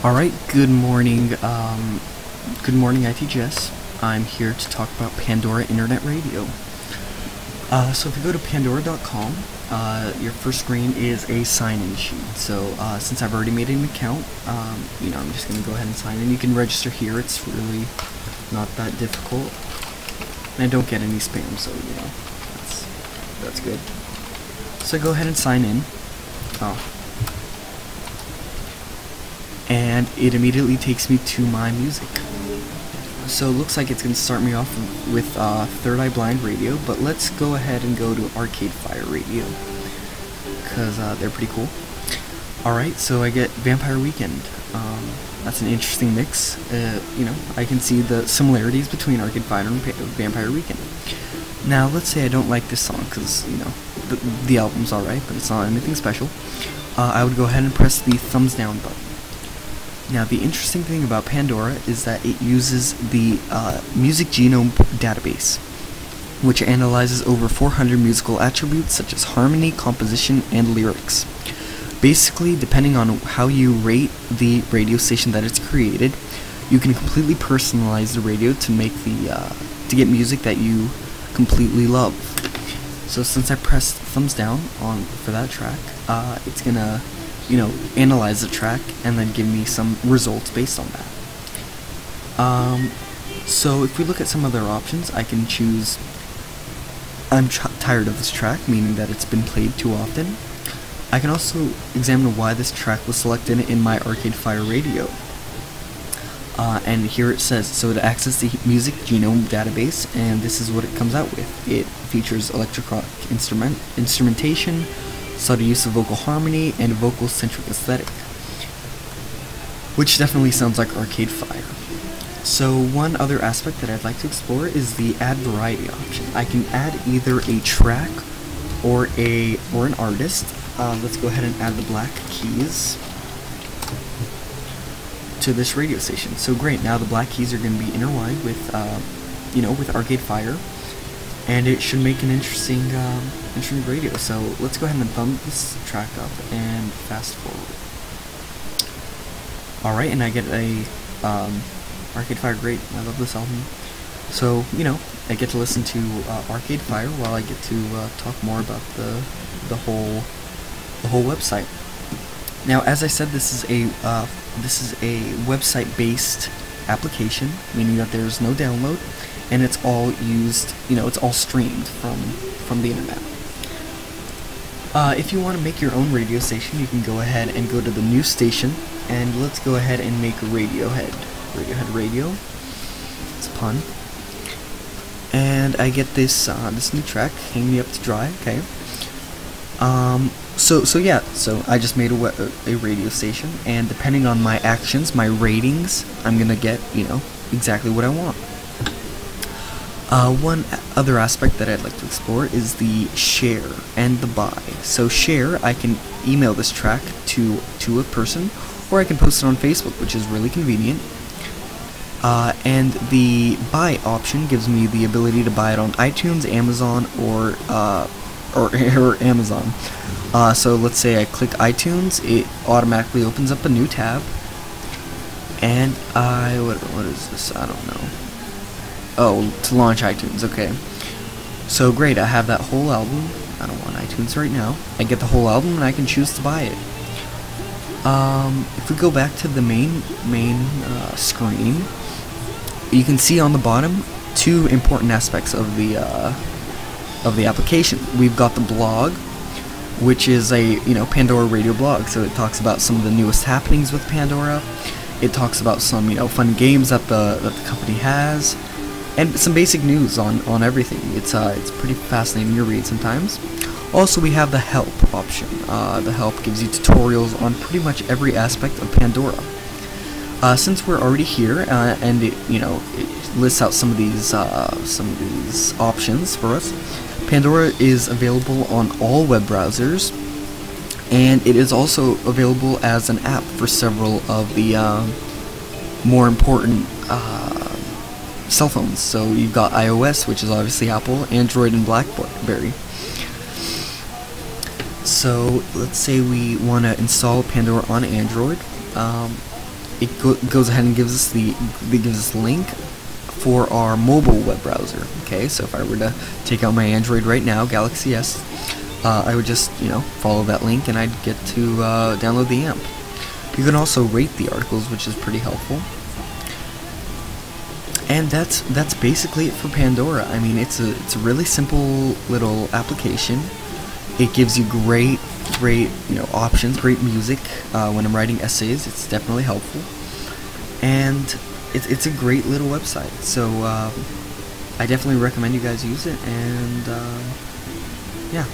Alright, good morning, ITGS. I'm here to talk about Pandora Internet Radio. So if you go to pandora.com, your first screen is a sign-in sheet. So since I've already made an account, I'm just going to go ahead and sign in. You can register here. It's really not that difficult. And I don't get any spam, so, that's good. So go ahead and sign in. And it immediately takes me to my music. So it looks like it's going to start me off with Third Eye Blind Radio, but let's go ahead and go to Arcade Fire Radio, because they're pretty cool. Alright, so I get Vampire Weekend. That's an interesting mix. I can see the similarities between Arcade Fire and Vampire Weekend. Now, let's say I don't like this song, because, the album's alright, but it's not anything special. I would go ahead and press the thumbs down button. Now, the interesting thing about Pandora is that it uses the Music Genome Database, which analyzes over 400 musical attributes such as harmony, composition, and lyrics. Basically, depending on how you rate the radio station that it's created, you can completely personalize the radio to make to get music that you completely love. So since I pressed thumbs down for that track, it's gonna analyze the track and then give me some results based on that. So if we look at some other options, I can choose I'm tired of this track, meaning that it's been played too often. I can also examine why this track was selected in my Arcade Fire radio. And here it says, so to access the Music Genome Database, and this is what it comes out with. It features electronic instrumentation, subtle use of vocal harmony, and a vocal-centric aesthetic, which definitely sounds like Arcade Fire. So one other aspect that I'd like to explore is the Add Variety option. I can add either a track or an artist. Let's go ahead and add the Black Keys to this radio station. So great, now the Black Keys are going to be intertwined with, with Arcade Fire, and it should make an interesting radio. So let's go ahead and thumb this track up and fast forward. Alright, and I get a Arcade Fire. Great, I love this album. So, I get to listen to Arcade Fire while I get to talk more about the whole website. Now, as I said, this is a website-based application, meaning that there's no download, and it's all used, it's all streamed from the internet. If you want to make your own radio station, you can go ahead and go to the new station, and let's go ahead and make Radiohead Radio. It's a pun. And I get this new track, Hang Me Up to Dry. Okay. So I just made a radio station, and depending on my actions, my ratings, I'm gonna get exactly what I want. One other aspect that I'd like to explore is the share and the buy. So share, I can email this track to a person, or I can post it on Facebook, which is really convenient. And the buy option gives me the ability to buy it on iTunes, Amazon, or Amazon. So let's say I click iTunes, it automatically opens up a new tab, and what is this? I don't know. Oh, to launch iTunes, okay. So great, I have that whole album. I don't want iTunes right now. I get the whole album, and I can choose to buy it. If we go back to the main screen, you can see on the bottom two important aspects of the application. We've got the blog, which is a Pandora radio blog. So it talks about some of the newest happenings with Pandora. It talks about some fun games that the company has, and some basic news on everything. It's pretty fascinating to read sometimes. Also, we have the help option. The help gives you tutorials on pretty much every aspect of Pandora. Since we're already here, and it lists out some of these options for us, Pandora is available on all web browsers, and it is also available as an app for several of the more important cell phones. So you've got iOS, which is obviously Apple, Android, and BlackBerry. So let's say we want to install Pandora on Android. goes ahead and gives us the link for our mobile web browser. Okay, so if I were to take out my Android right now, Galaxy S, I would just, you know, follow that link and I'd get to download the AMP. You can also rate the articles, which is pretty helpful. And that's basically it for Pandora. I mean, it's a really simple little application. It gives you great you know, options, great music when I'm writing essays. It's definitely helpful, and it's a great little website. So I definitely recommend you guys use it. And yeah.